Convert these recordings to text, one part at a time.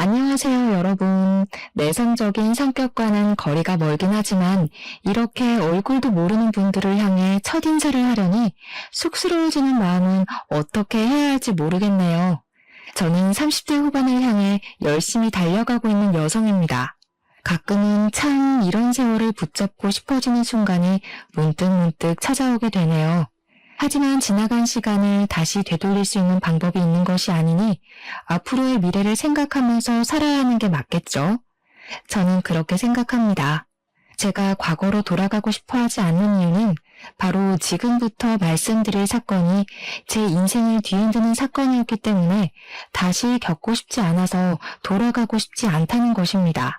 안녕하세요, 여러분. 내성적인 성격과는 거리가 멀긴 하지만 이렇게 얼굴도 모르는 분들을 향해 첫인사를 하려니 쑥스러워지는 마음은 어떻게 해야 할지 모르겠네요. 저는 30대 후반을 향해 열심히 달려가고 있는 여성입니다. 가끔은 참 이런 세월을 붙잡고 싶어지는 순간이 문득문득 찾아오게 되네요. 하지만 지나간 시간을 다시 되돌릴 수 있는 방법이 있는 것이 아니니 앞으로의 미래를 생각하면서 살아야 하는 게 맞겠죠? 저는 그렇게 생각합니다. 제가 과거로 돌아가고 싶어 하지 않는 이유는 바로 지금부터 말씀드릴 사건이 제 인생을 뒤흔드는 사건이었기 때문에 다시 겪고 싶지 않아서 돌아가고 싶지 않다는 것입니다.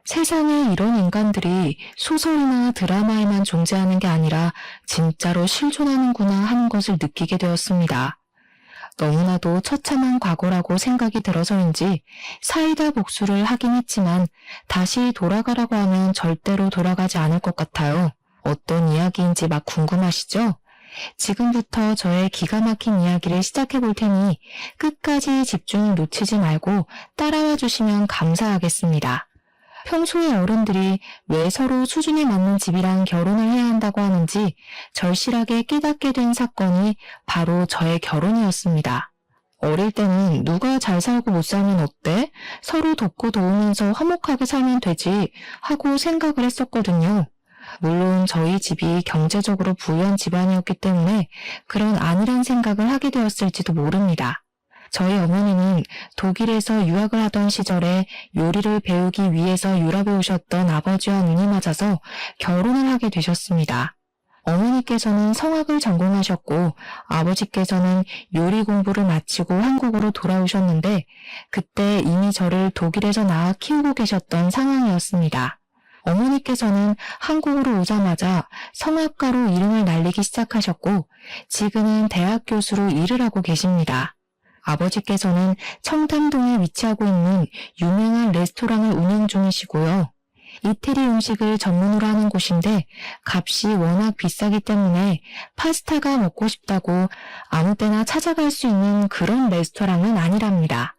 세상에 이런 인간들이 소설이나 드라마에만 존재하는 게 아니라 진짜로 실존하는구나 하는 것을 느끼게 되었습니다. 너무나도 처참한 과거라고 생각이 들어서인지 사이다 복수를 하긴 했지만 다시 돌아가라고 하면 절대로 돌아가지 않을 것 같아요. 어떤 이야기인지 막 궁금하시죠? 지금부터 저의 기가 막힌 이야기를 시작해 볼 테니 끝까지 집중을 놓치지 말고 따라와 주시면 감사하겠습니다. 평소에 어른들이 왜 서로 수준에 맞는 집이랑 결혼을 해야 한다고 하는지 절실하게 깨닫게 된 사건이 바로 저의 결혼이었습니다. 어릴 때는 누가 잘 살고 못 살면 어때? 서로 돕고 도우면서 화목하게 살면 되지 하고 생각을 했었거든요. 물론 저희 집이 경제적으로 부유한 집안이었기 때문에 그런 안일한 생각을 하게 되었을지도 모릅니다. 저희 어머니는 독일에서 유학을 하던 시절에 요리를 배우기 위해서 유럽에 오셨던 아버지와 눈이 맞아서 결혼을 하게 되셨습니다. 어머니께서는 성악을 전공하셨고 아버지께서는 요리 공부를 마치고 한국으로 돌아오셨는데 그때 이미 저를 독일에서 낳아 키우고 계셨던 상황이었습니다. 어머니께서는 한국으로 오자마자 성악가로 이름을 날리기 시작하셨고 지금은 대학 교수로 일을 하고 계십니다. 아버지께서는 청담동에 위치하고 있는 유명한 레스토랑을 운영 중이시고요. 이태리 음식을 전문으로 하는 곳인데 값이 워낙 비싸기 때문에 파스타가 먹고 싶다고 아무 때나 찾아갈 수 있는 그런 레스토랑은 아니랍니다.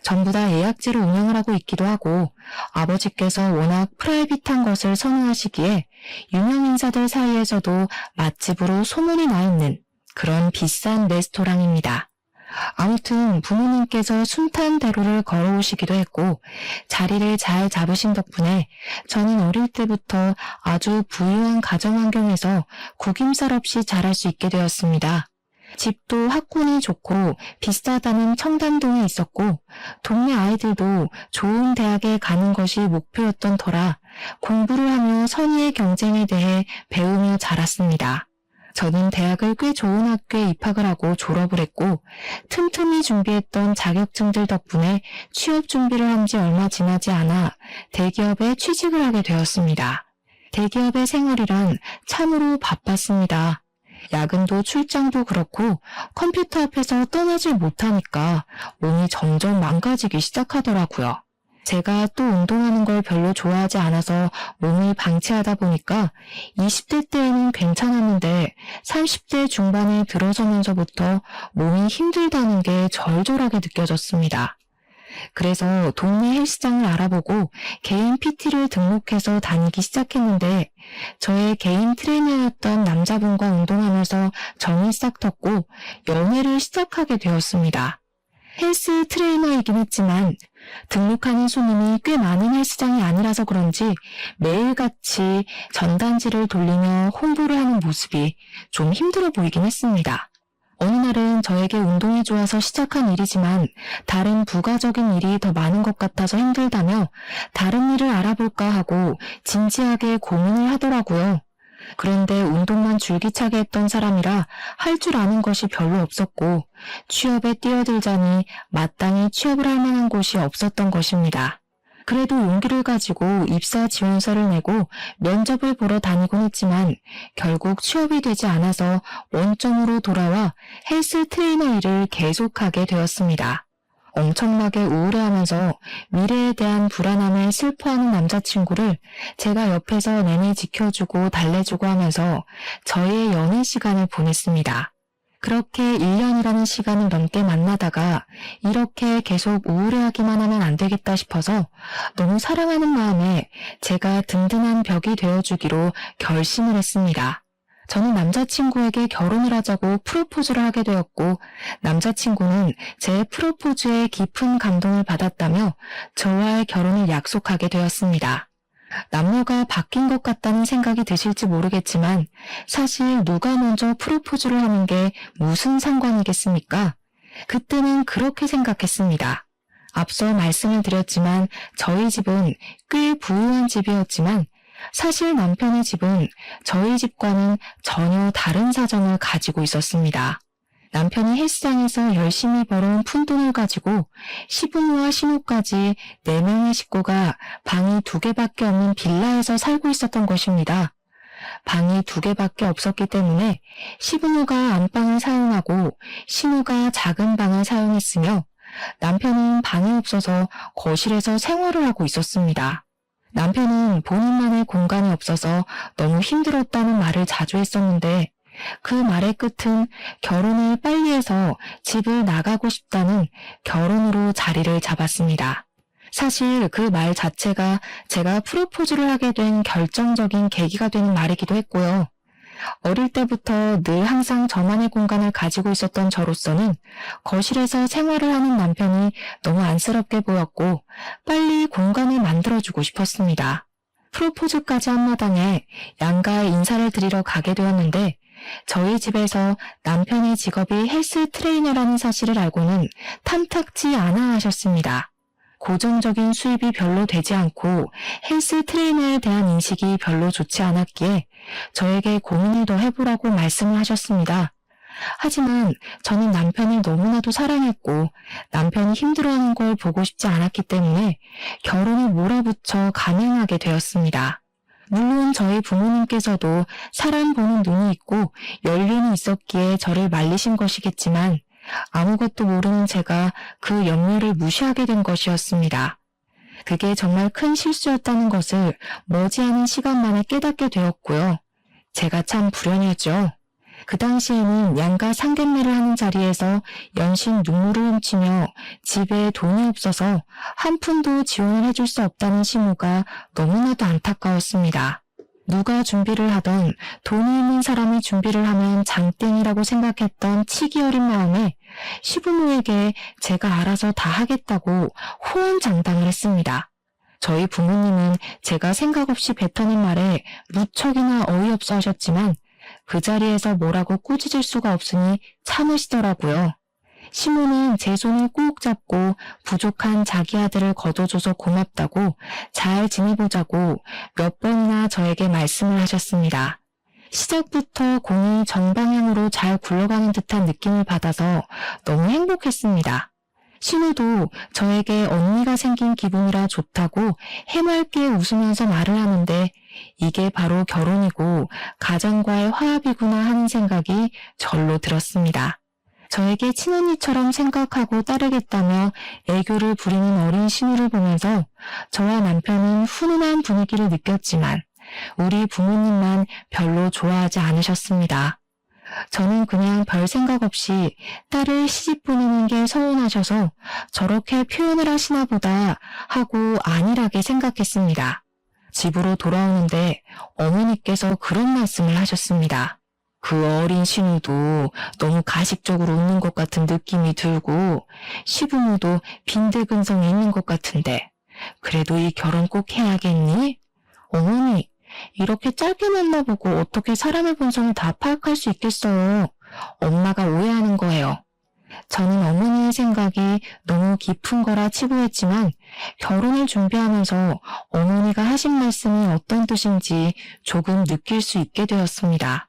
전부 다 예약제로 운영을 하고 있기도 하고 아버지께서 워낙 프라이빗한 것을 선호하시기에 유명 인사들 사이에서도 맛집으로 소문이 나 있는 그런 비싼 레스토랑입니다. 아무튼 부모님께서 순탄대로를 걸어오시기도 했고 자리를 잘 잡으신 덕분에 저는 어릴 때부터 아주 부유한 가정 환경에서 구김살 없이 자랄 수 있게 되었습니다. 집도 학군이 좋고 비싸다는 청담동에 있었고 동네 아이들도 좋은 대학에 가는 것이 목표였던 터라 공부를 하며 선의의 경쟁에 대해 배우며 자랐습니다. 저는 대학을 꽤 좋은 학교에 입학을 하고 졸업을 했고 틈틈이 준비했던 자격증들 덕분에 취업 준비를 한 지 얼마 지나지 않아 대기업에 취직을 하게 되었습니다. 대기업의 생활이란 참으로 바빴습니다. 야근도 출장도 그렇고 컴퓨터 앞에서 떠나질 못하니까 몸이 점점 망가지기 시작하더라고요. 제가 또 운동하는 걸 별로 좋아하지 않아서 몸을 방치하다 보니까 20대 때에는 괜찮았는데 30대 중반에 들어서면서부터 몸이 힘들다는 게 절절하게 느껴졌습니다. 그래서 동네 헬스장을 알아보고 개인 PT를 등록해서 다니기 시작했는데 저의 개인 트레이너였던 남자분과 운동하면서 정이 싹 텄고 연애를 시작하게 되었습니다. 헬스 트레이너이긴 했지만 등록하는 손님이 꽤 많은 헬스장이 아니라서 그런지 매일같이 전단지를 돌리며 홍보를 하는 모습이 좀 힘들어 보이긴 했습니다. 어느 날은 저에게 운동이 좋아서 시작한 일이지만 다른 부가적인 일이 더 많은 것 같아서 힘들다며 다른 일을 알아볼까 하고 진지하게 고민을 하더라고요. 그런데 운동만 줄기차게 했던 사람이라 할 줄 아는 것이 별로 없었고 취업에 뛰어들자니 마땅히 취업을 할 만한 곳이 없었던 것입니다. 그래도 용기를 가지고 입사 지원서를 내고 면접을 보러 다니곤 했지만 결국 취업이 되지 않아서 원점으로 돌아와 헬스 트레이너 일을 계속하게 되었습니다. 엄청나게 우울해하면서 미래에 대한 불안함에 슬퍼하는 남자친구를 제가 옆에서 내내 지켜주고 달래주고 하면서 저의 연애 시간을 보냈습니다. 그렇게 1년이라는 시간을 넘게 만나다가 이렇게 계속 우울해하기만 하면 안 되겠다 싶어서 너무 사랑하는 마음에 제가 든든한 벽이 되어주기로 결심을 했습니다. 저는 남자친구에게 결혼을 하자고 프로포즈를 하게 되었고 남자친구는 제 프로포즈에 깊은 감동을 받았다며 저와의 결혼을 약속하게 되었습니다. 남녀가 바뀐 것 같다는 생각이 드실지 모르겠지만 사실 누가 먼저 프로포즈를 하는 게 무슨 상관이겠습니까? 그때는 그렇게 생각했습니다. 앞서 말씀을 드렸지만 저희 집은 꽤 부유한 집이었지만 사실 남편의 집은 저희 집과는 전혀 다른 사정을 가지고 있었습니다. 남편이 헬스장에서 열심히 벌어온 푼돈을 가지고 시부모와 신우까지 4명의 식구가 방이 2개밖에 없는 빌라에서 살고 있었던 것입니다. 방이 2개밖에 없었기 때문에 시부모가 안방을 사용하고 신우가 작은 방을 사용했으며 남편은 방이 없어서 거실에서 생활을 하고 있었습니다. 남편은 본인만의 공간이 없어서 너무 힘들었다는 말을 자주 했었는데 그 말의 끝은 결혼을 빨리 해서 집을 나가고 싶다는 결혼으로 자리를 잡았습니다. 사실 그 말 자체가 제가 프로포즈를 하게 된 결정적인 계기가 되는 말이기도 했고요. 어릴 때부터 늘 항상 저만의 공간을 가지고 있었던 저로서는 거실에서 생활을 하는 남편이 너무 안쓰럽게 보였고 빨리 공간을 만들어주고 싶었습니다. 프로포즈까지 한 마당에 양가에 인사를 드리러 가게 되었는데 저희 집에서 남편의 직업이 헬스 트레이너라는 사실을 알고는 탐탁지 않아 하셨습니다. 고정적인 수입이 별로 되지 않고 헬스 트레이너에 대한 인식이 별로 좋지 않았기에 저에게 고민을 더 해보라고 말씀을 하셨습니다. 하지만 저는 남편을 너무나도 사랑했고 남편이 힘들어하는 걸 보고 싶지 않았기 때문에 결혼을 몰아붙여 감행하게 되었습니다. 물론 저희 부모님께서도 사람 보는 눈이 있고 연륜이 있었기에 저를 말리신 것이겠지만 아무것도 모르는 제가 그 염려를 무시하게 된 것이었습니다. 그게 정말 큰 실수였다는 것을 머지않은 시간 만에 깨닫게 되었고요. 제가 참 불행했죠. 그 당시에는 양가 상견례를 하는 자리에서 연신 눈물을 훔치며 집에 돈이 없어서 한 푼도 지원을 해줄 수 없다는 시무가 너무나도 안타까웠습니다. 누가 준비를 하던 돈이 있는 사람이 준비를 하면 장땡이라고 생각했던 치기 어린 마음에 시부모에게 제가 알아서 다 하겠다고 호언장담을 했습니다. 저희 부모님은 제가 생각 없이 뱉어낸 말에 무척이나 어이없어 하셨지만 그 자리에서 뭐라고 꾸짖을 수가 없으니 참으시더라고요. 시모는 제 손을 꼭 잡고 부족한 자기 아들을 거둬줘서 고맙다고 잘 지내보자고 몇 번이나 저에게 말씀을 하셨습니다. 시작부터 공이 정방향으로 잘 굴러가는 듯한 느낌을 받아서 너무 행복했습니다. 신우도 저에게 언니가 생긴 기분이라 좋다고 해맑게 웃으면서 말을 하는데 이게 바로 결혼이고 가정과의 화합이구나 하는 생각이 절로 들었습니다. 저에게 친언니처럼 생각하고 따르겠다며 애교를 부리는 어린 신우를 보면서 저와 남편은 훈훈한 분위기를 느꼈지만 우리 부모님만 별로 좋아하지 않으셨습니다. 저는 그냥 별 생각 없이 딸을 시집 보내는 게 서운하셔서 저렇게 표현을 하시나 보다 하고 안일하게 생각했습니다. 집으로 돌아오는데 어머니께서 그런 말씀을 하셨습니다. 그 어린 신우도 너무 가식적으로 웃는 것 같은 느낌이 들고 시부모도 빈대근성이 있는 것 같은데 그래도 이 결혼 꼭 해야겠니? 어머니, 이렇게 짧게 만나보고 어떻게 사람의 본성을 다 파악할 수 있겠어요. 엄마가 오해하는 거예요. 저는 어머니의 생각이 너무 깊은 거라 치부했지만 결혼을 준비하면서 어머니가 하신 말씀이 어떤 뜻인지 조금 느낄 수 있게 되었습니다.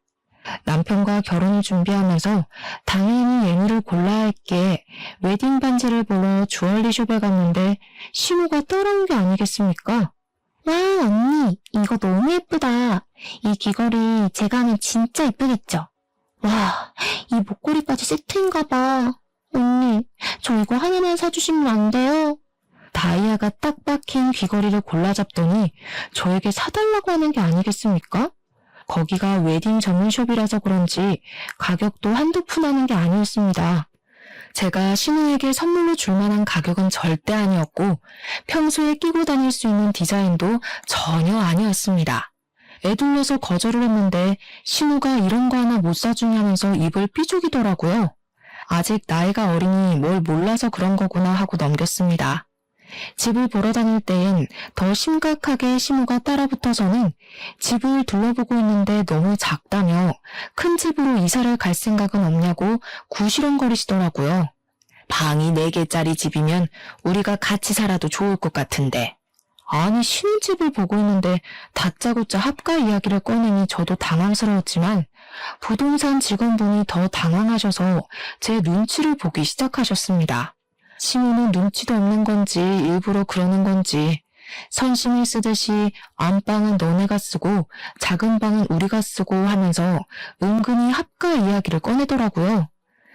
남편과 결혼을 준비하면서 당연히 예물을 골라야 했기에 웨딩 반지를 보러 주얼리숍에 갔는데 신우가 따라온 게 아니겠습니까? 와, 언니, 이거 너무 예쁘다. 이 귀걸이 제가 하면 진짜 예쁘겠죠? 와, 이 목걸이까지 세트인가 봐. 언니, 저 이거 하나만 사주시면 안 돼요? 다이아가 딱 박힌 귀걸이를 골라 잡더니 저에게 사달라고 하는 게 아니겠습니까? 거기가 웨딩 전문숍이라서 그런지 가격도 한두 푼 하는 게 아니었습니다. 제가 신우에게 선물로 줄 만한 가격은 절대 아니었고 평소에 끼고 다닐 수 있는 디자인도 전혀 아니었습니다. 애둘러서 거절을 했는데 신우가 이런 거 하나 못 사주냐 하면서 입을 삐죽이더라고요. 아직 나이가 어리니 뭘 몰라서 그런 거구나 하고 넘겼습니다. 집을 보러 다닐 때엔 더 심각하게 신우가 따라붙어서는 집을 둘러보고 있는데 너무 작다며 큰 집으로 이사를 갈 생각은 없냐고 구시렁거리시더라고요. 방이 4개짜리 집이면 우리가 같이 살아도 좋을 것 같은데. 아니 신혼집을 보고 있는데 다짜고짜 합가 이야기를 꺼내니 저도 당황스러웠지만 부동산 직원분이 더 당황하셔서 제 눈치를 보기 시작하셨습니다. 신우는 눈치도 없는 건지 일부러 그러는 건지 선심을 쓰듯이 안방은 너네가 쓰고 작은 방은 우리가 쓰고 하면서 은근히 합가 이야기를 꺼내더라고요.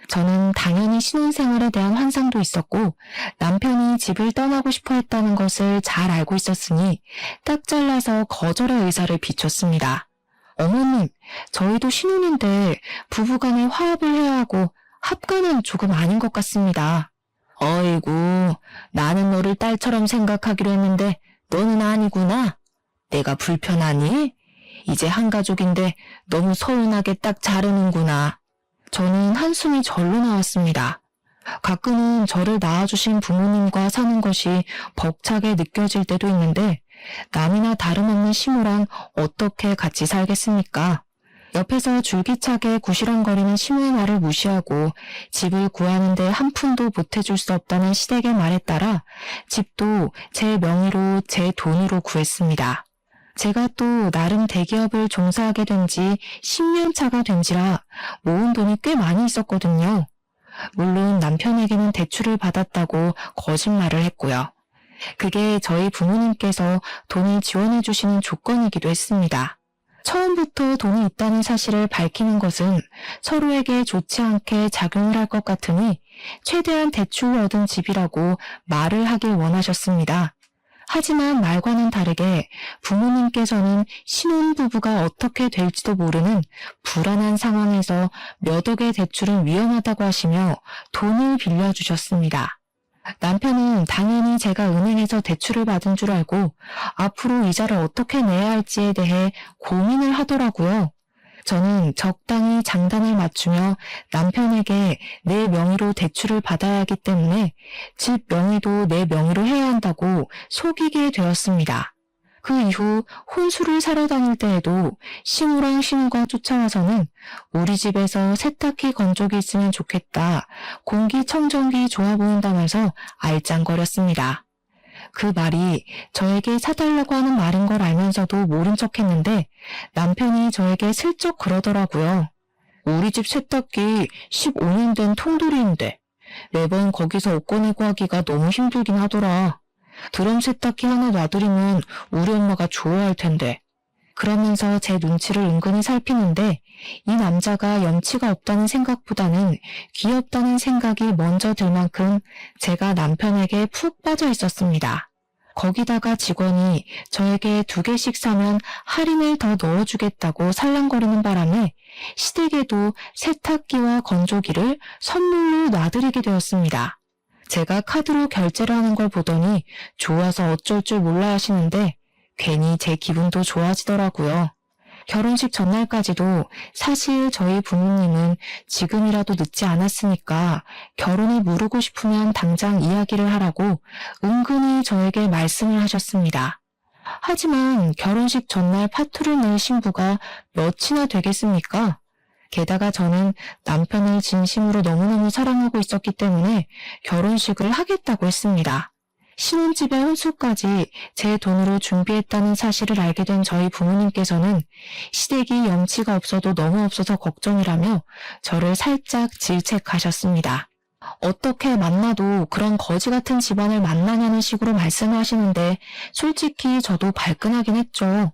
저는 당연히 신혼생활에 대한 환상도 있었고 남편이 집을 떠나고 싶어 했다는 것을 잘 알고 있었으니 딱 잘라서 거절의 의사를 비췄습니다. 어머님, 저희도 신혼인데 부부간에 화합을 해야 하고 합가는 조금 아닌 것 같습니다. 어이구, 나는 너를 딸처럼 생각하기로 했는데 너는 아니구나. 내가 불편하니? 이제 한 가족인데 너무 서운하게 딱 자르는구나. 저는 한숨이 절로 나왔습니다. 가끔은 저를 낳아주신 부모님과 사는 것이 벅차게 느껴질 때도 있는데 남이나 다름없는 시모랑 어떻게 같이 살겠습니까? 옆에서 줄기차게 구시렁거리는 시모의 말을 무시하고 집을 구하는데 한 푼도 보태줄 수 없다는 시댁의 말에 따라 집도 제 명의로 제 돈으로 구했습니다. 제가 또 나름 대기업을 종사하게 된 지 10년 차가 된지라 모은 돈이 꽤 많이 있었거든요. 물론 남편에게는 대출을 받았다고 거짓말을 했고요. 그게 저희 부모님께서 돈을 지원해 주시는 조건이기도 했습니다. 처음부터 돈이 있다는 사실을 밝히는 것은 서로에게 좋지 않게 작용을 할 것 같으니 최대한 대출을 얻은 집이라고 말을 하길 원하셨습니다. 하지만 말과는 다르게 부모님께서는 신혼부부가 어떻게 될지도 모르는 불안한 상황에서 몇 억의 대출은 위험하다고 하시며 돈을 빌려주셨습니다. 남편은 당연히 제가 은행에서 대출을 받은 줄 알고 앞으로 이자를 어떻게 내야 할지에 대해 고민을 하더라고요. 저는 적당히 장단을 맞추며 남편에게 내 명의로 대출을 받아야 하기 때문에 집 명의도 내 명의로 해야 한다고 속이게 되었습니다. 그 이후 혼수를 사러 다닐 때에도 시무랑 신우가 쫓아와서는 우리 집에서 세탁기 건조기 있으면 좋겠다, 공기청정기 좋아 보인다면서 알짱거렸습니다. 그 말이 저에게 사달라고 하는 말인 걸 알면서도 모른 척했는데 남편이 저에게 슬쩍 그러더라고요. 우리 집 세탁기 15년 된 통돌이인데 매번 거기서 옷 꺼내고 하기가 너무 힘들긴 하더라. 드럼 세탁기 하나 놔드리면 우리 엄마가 좋아할 텐데. 그러면서 제 눈치를 은근히 살피는데 이 남자가 염치가 없다는 생각보다는 귀엽다는 생각이 먼저 들 만큼 제가 남편에게 푹 빠져 있었습니다. 거기다가 직원이 저에게 2개씩 사면 할인을 더 넣어주겠다고 살랑거리는 바람에 시댁에도 세탁기와 건조기를 선물로 놔드리게 되었습니다. 제가 카드로 결제를 하는 걸 보더니 좋아서 어쩔 줄 몰라 하시는데 괜히 제 기분도 좋아지더라고요. 결혼식 전날까지도 사실 저희 부모님은 지금이라도 늦지 않았으니까 결혼을 미루고 싶으면 당장 이야기를 하라고 은근히 저에게 말씀을 하셨습니다. 하지만 결혼식 전날 파투를 낼 신부가 몇이나 되겠습니까? 게다가 저는 남편을 진심으로 너무너무 사랑하고 있었기 때문에 결혼식을 하겠다고 했습니다. 신혼집의 혼수까지 제 돈으로 준비했다는 사실을 알게 된 저희 부모님께서는 시댁이 염치가 없어도 너무 없어서 걱정이라며 저를 살짝 질책하셨습니다. 어떻게 만나도 그런 거지 같은 집안을 만나냐는 식으로 말씀을 하시는데 솔직히 저도 발끈하긴 했죠.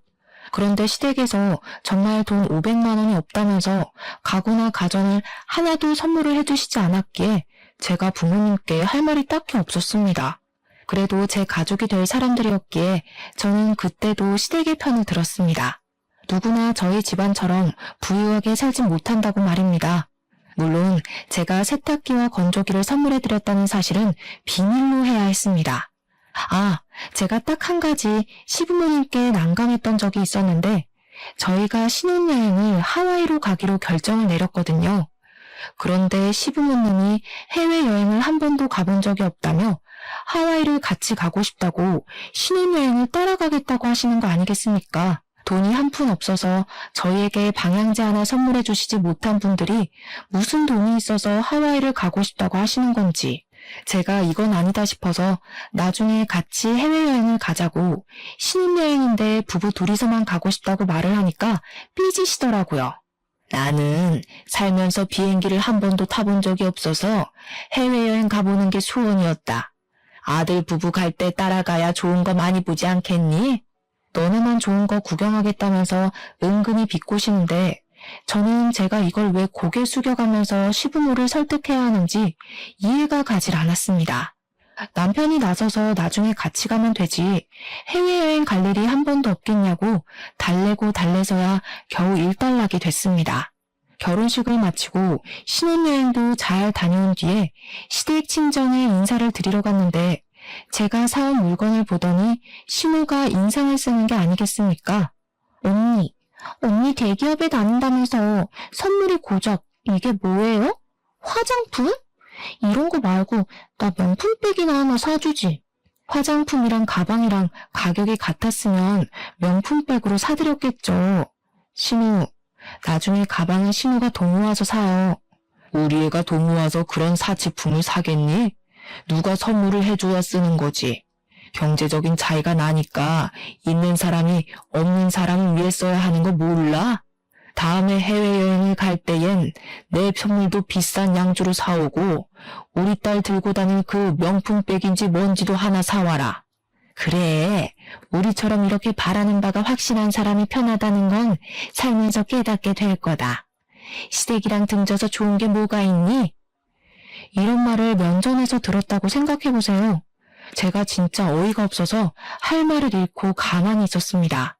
그런데 시댁에서 정말 돈 500만 원이 없다면서 가구나 가전을 하나도 선물을 해주시지 않았기에 제가 부모님께 할 말이 딱히 없었습니다. 그래도 제 가족이 될 사람들이었기에 저는 그때도 시댁의 편을 들었습니다. 누구나 저희 집안처럼 부유하게 살진 못한다고 말입니다. 물론 제가 세탁기와 건조기를 선물해드렸다는 사실은 비밀로 해야 했습니다. 아, 제가 딱 한 가지 시부모님께 난감했던 적이 있었는데 저희가 신혼여행을 하와이로 가기로 결정을 내렸거든요. 그런데 시부모님이 해외여행을 한 번도 가본 적이 없다며 하와이를 같이 가고 싶다고 신혼여행을 따라가겠다고 하시는 거 아니겠습니까? 돈이 한 푼 없어서 저희에게 방향제 하나 선물해 주시지 못한 분들이 무슨 돈이 있어서 하와이를 가고 싶다고 하시는 건지 제가 이건 아니다 싶어서 나중에 같이 해외여행을 가자고 신혼여행인데 부부 둘이서만 가고 싶다고 말을 하니까 삐지시더라고요. 나는 살면서 비행기를 한 번도 타본 적이 없어서 해외여행 가보는 게 소원이었다. 아들 부부 갈 때 따라가야 좋은 거 많이 보지 않겠니? 너네만 좋은 거 구경하겠다면서 은근히 비꼬시는데 저는 제가 이걸 왜 고개 숙여가면서 시부모를 설득해야 하는지 이해가 가질 않았습니다. 남편이 나서서 나중에 같이 가면 되지 해외여행 갈 일이 한 번도 없겠냐고 달래고 달래서야 겨우 일단락이 됐습니다. 결혼식을 마치고 신혼여행도 잘 다녀온 뒤에 시댁 친정에 인사를 드리러 갔는데 제가 사온 물건을 보더니 신우가 인상을 쓰는 게 아니겠습니까? 언니 대기업에 다닌다면서 선물이 고작 이게 뭐예요? 화장품? 이런 거 말고 나 명품백이나 하나 사주지. 화장품이랑 가방이랑 가격이 같았으면 명품백으로 사드렸겠죠. 신우, 나중에 가방은 신우가 돈 모아서 사요. 우리 애가 돈 모아서 그런 사치품을 사겠니? 누가 선물을 해줘야 쓰는 거지. 경제적인 차이가 나니까 있는 사람이 없는 사람을 위해 써야 하는 거 몰라? 다음에 해외여행을 갈 때엔 내 선물도 비싼 양주로 사오고 우리 딸 들고 다닐 그 명품백인지 뭔지도 하나 사와라. 그래, 우리처럼 이렇게 바라는 바가 확실한 사람이 편하다는 건 살면서 깨닫게 될 거다. 시댁이랑 등져서 좋은 게 뭐가 있니? 이런 말을 면전에서 들었다고 생각해보세요. 제가 진짜 어이가 없어서 할 말을 잃고 가만히 있었습니다.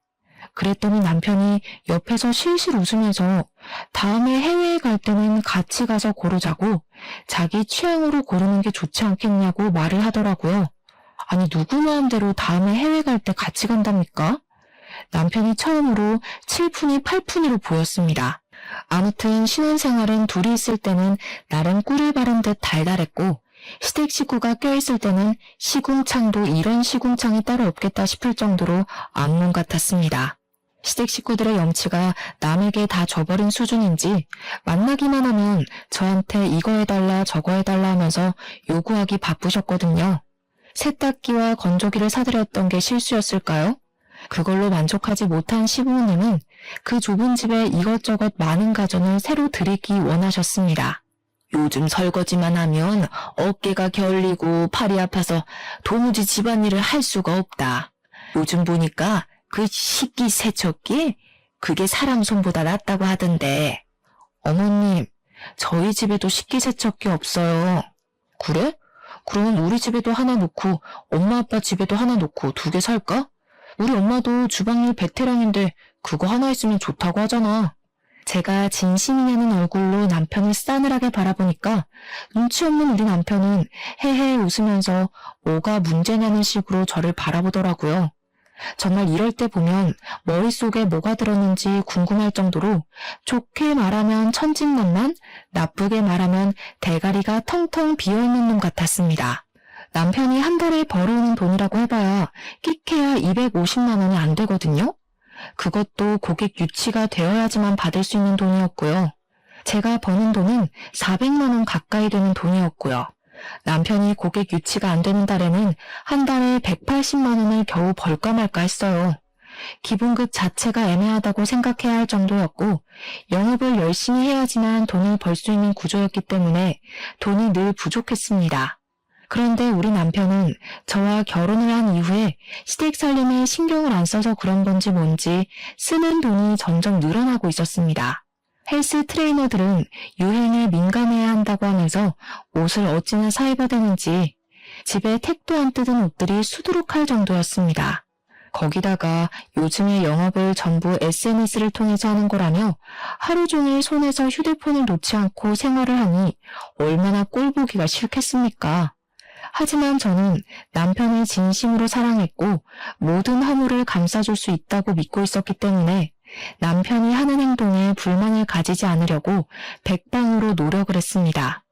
그랬더니 남편이 옆에서 실실 웃으면서 다음에 해외에 갈 때는 같이 가서 고르자고 자기 취향으로 고르는 게 좋지 않겠냐고 말을 하더라고요. 아니 누구 마음대로 다음에 해외 갈 때 같이 간답니까? 남편이 처음으로 7푼이 8푼으로 보였습니다. 아무튼 신혼생활은 둘이 있을 때는 나름 꿀을 바른 듯 달달했고 시댁 식구가 껴있을 때는 시궁창도 이런 시궁창이 따로 없겠다 싶을 정도로 악몽 같았습니다. 시댁 식구들의 염치가 남에게 다 져버린 수준인지 만나기만 하면 저한테 이거 해달라 저거 해달라 하면서 요구하기 바쁘셨거든요. 세탁기와 건조기를 사드렸던 게 실수였을까요? 그걸로 만족하지 못한 시부모님은 그 좁은 집에 이것저것 많은 가전을 새로 들이기 원하셨습니다. 요즘 설거지만 하면 어깨가 결리고 팔이 아파서 도무지 집안일을 할 수가 없다. 요즘 보니까 그 식기세척기? 그게 사람 손보다 낫다고 하던데. 어머님, 저희 집에도 식기세척기 없어요. 그래? 그럼 우리 집에도 하나 놓고 엄마 아빠 집에도 하나 놓고 2개 살까? 우리 엄마도 주방일 베테랑인데 그거 하나 있으면 좋다고 하잖아. 제가 진심이냐는 얼굴로 남편을 싸늘하게 바라보니까 눈치 없는 우리 남편은 헤헤 웃으면서 뭐가 문제냐는 식으로 저를 바라보더라고요. 정말 이럴 때 보면 머릿속에 뭐가 들었는지 궁금할 정도로 좋게 말하면 천진난만, 나쁘게 말하면 대가리가 텅텅 비어있는 놈 같았습니다. 남편이 한 달에 벌어오는 돈이라고 해봐야 끼케야 250만 원이 안 되거든요. 그것도 고객 유치가 되어야지만 받을 수 있는 돈이었고요. 제가 버는 돈은 400만 원 가까이 되는 돈이었고요. 남편이 고객 유치가 안 되는 달에는 한 달에 180만 원을 겨우 벌까 말까 했어요. 기본급 자체가 애매하다고 생각해야 할 정도였고 영업을 열심히 해야지만 돈을 벌 수 있는 구조였기 때문에 돈이 늘 부족했습니다. 그런데 우리 남편은 저와 결혼을 한 이후에 시댁 살림에 신경을 안 써서 그런 건지 뭔지 쓰는 돈이 점점 늘어나고 있었습니다. 헬스 트레이너들은 유행에 민감해야 한다고 하면서 옷을 어찌나 사입어대는지 집에 택도 안 뜯은 옷들이 수두룩할 정도였습니다. 거기다가 요즘의 영업을 전부 SNS를 통해서 하는 거라며 하루 종일 손에서 휴대폰을 놓지 않고 생활을 하니 얼마나 꼴보기가 싫겠습니까? 하지만 저는 남편을 진심으로 사랑했고 모든 허물을 감싸줄 수 있다고 믿고 있었기 때문에 남편이 하는 행동에 불만을 가지지 않으려고 백방으로 노력을 했습니다.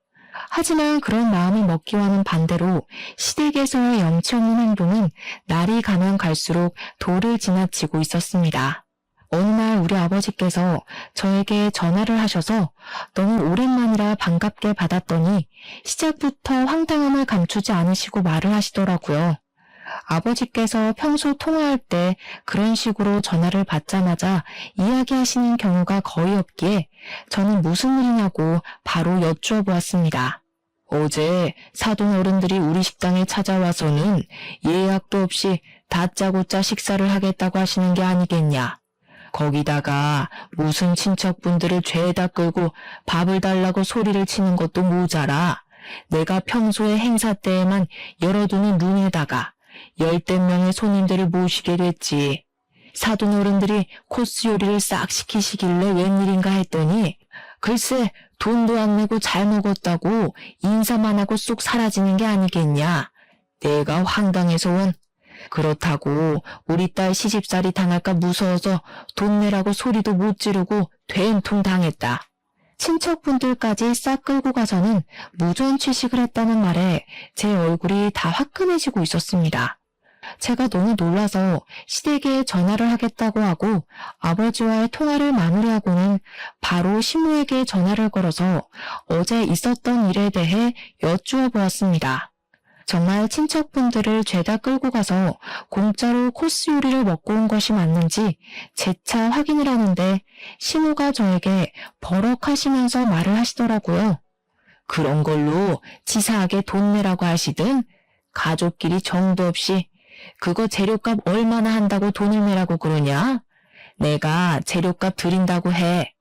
하지만 그런 마음이 먹기와는 반대로 시댁에서의 염치 없는 행동은 날이 가면 갈수록 도를 지나치고 있었습니다. 어느 날 우리 아버지께서 저에게 전화를 하셔서 너무 오랜만이라 반갑게 받았더니 시작부터 황당함을 감추지 않으시고 말을 하시더라고요. 아버지께서 평소 통화할 때 그런 식으로 전화를 받자마자 이야기하시는 경우가 거의 없기에 저는 무슨 일이냐고 바로 여쭈어 보았습니다. 어제 사돈 어른들이 우리 식당에 찾아와서는 예약도 없이 다짜고짜 식사를 하겠다고 하시는 게 아니겠냐. 거기다가 무슨 친척분들을 죄에다 끌고 밥을 달라고 소리를 치는 것도 모자라 내가 평소에 행사 때에만 열어두는 룸에다가 10대 명의 손님들을 모시게 됐지. 사돈 어른들이 코스 요리를 싹 시키시길래 웬일인가 했더니 글쎄 돈도 안 내고 잘 먹었다고 인사만 하고 쏙 사라지는 게 아니겠냐. 내가 황당해서 원. 그렇다고 우리 딸 시집살이 당할까 무서워서 돈 내라고 소리도 못 지르고 된통 당했다. 친척분들까지 싹 끌고 가서는 무전 취식을 했다는 말에 제 얼굴이 다 화끈해지고 있었습니다. 제가 너무 놀라서 시댁에 전화를 하겠다고 하고 아버지와의 통화를 마무리하고는 바로 시모에게 전화를 걸어서 어제 있었던 일에 대해 여쭈어 보았습니다. 정말 친척분들을 죄다 끌고 가서 공짜로 코스 요리를 먹고 온 것이 맞는지 재차 확인을 하는데 시모가 저에게 버럭하시면서 말을 하시더라고요. 그런 걸로 치사하게 돈 내라고 하시든 가족끼리 정도 없이 그거 재료값 얼마나 한다고 돈을 내라고 그러냐? 내가 재료값 드린다고 해.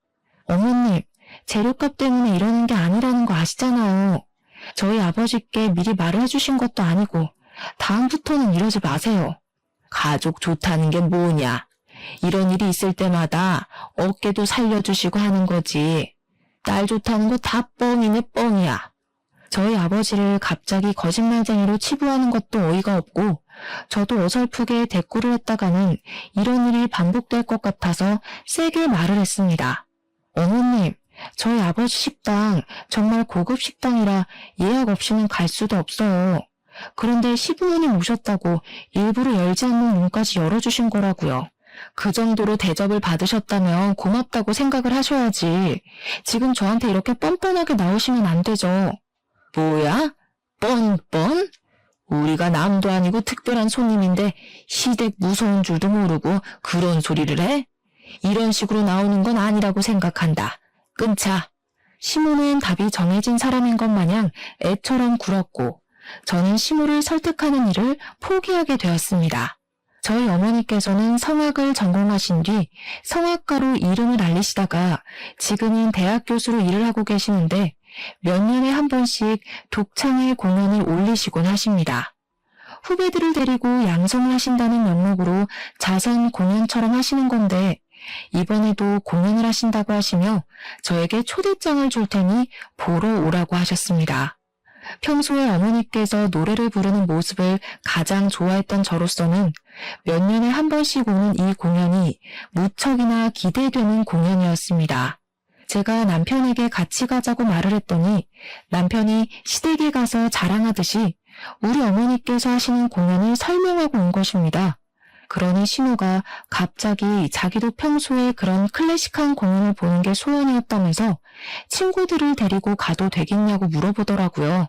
어머님, 재료값 때문에 이러는 게 아니라는 거 아시잖아요. 저희 아버지께 미리 말을 해주신 것도 아니고 다음부터는 이러지 마세요. 가족 좋다는 게 뭐냐. 이런 일이 있을 때마다 어깨도 살려주시고 하는 거지. 딸 좋다는 거 다 뻥이네 뻥이야. 저희 아버지를 갑자기 거짓말쟁이로 치부하는 것도 어이가 없고 저도 어설프게 대꾸를 했다가는 이런 일이 반복될 것 같아서 세게 말을 했습니다. 어머님, 저희 아버지 식당 정말 고급 식당이라 예약 없이는 갈 수도 없어요. 그런데 시부모님 오셨다고 일부러 열지 않는 문까지 열어주신 거라고요. 그 정도로 대접을 받으셨다면 고맙다고 생각을 하셔야지. 지금 저한테 이렇게 뻔뻔하게 나오시면 안 되죠. 뭐야? 뻔뻔? 우리가 남도 아니고 특별한 손님인데 시댁 무서운 줄도 모르고 그런 소리를 해? 이런 식으로 나오는 건 아니라고 생각한다. 끊자. 시모는 답이 정해진 사람인 것 마냥 애처럼 굴었고 저는 시모를 설득하는 일을 포기하게 되었습니다. 저희 어머니께서는 성악을 전공하신 뒤 성악가로 이름을 알리시다가 지금은 대학 교수로 일을 하고 계시는데 몇 년에 한 번씩 독창회 공연을 올리시곤 하십니다. 후배들을 데리고 양성을 하신다는 명목으로 자선 공연처럼 하시는 건데 이번에도 공연을 하신다고 하시며 저에게 초대장을 줄 테니 보러 오라고 하셨습니다. 평소에 어머니께서 노래를 부르는 모습을 가장 좋아했던 저로서는 몇 년에 한 번씩 오는 이 공연이 무척이나 기대되는 공연이었습니다. 제가 남편에게 같이 가자고 말을 했더니 남편이 시댁에 가서 자랑하듯이 우리 어머니께서 하시는 공연을 설명하고 온 것입니다. 그러니 신우가 갑자기 자기도 평소에 그런 클래식한 공연을 보는 게 소원이었다면서 친구들을 데리고 가도 되겠냐고 물어보더라고요.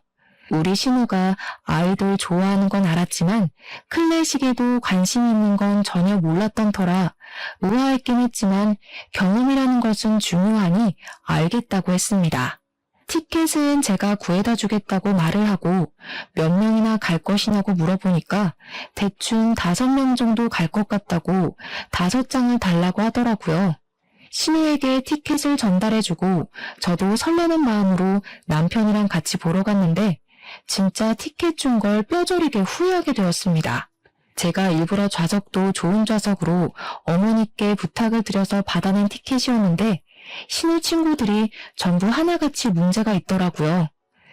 우리 신우가 아이돌 좋아하는 건 알았지만 클래식에도 관심 있는 건 전혀 몰랐던 터라 우아했긴 했지만 경험이라는 것은 중요하니 알겠다고 했습니다. 티켓은 제가 구해다 주겠다고 말을 하고 몇 명이나 갈 것이냐고 물어보니까 대충 5명 정도 갈 것 같다고 5장을 달라고 하더라고요. 신우에게 티켓을 전달해주고 저도 설레는 마음으로 남편이랑 같이 보러 갔는데 진짜 티켓 준 걸 뼈저리게 후회하게 되었습니다. 제가 일부러 좌석도 좋은 좌석으로 어머니께 부탁을 드려서 받아낸 티켓이었는데 신우 친구들이 전부 하나같이 문제가 있더라고요.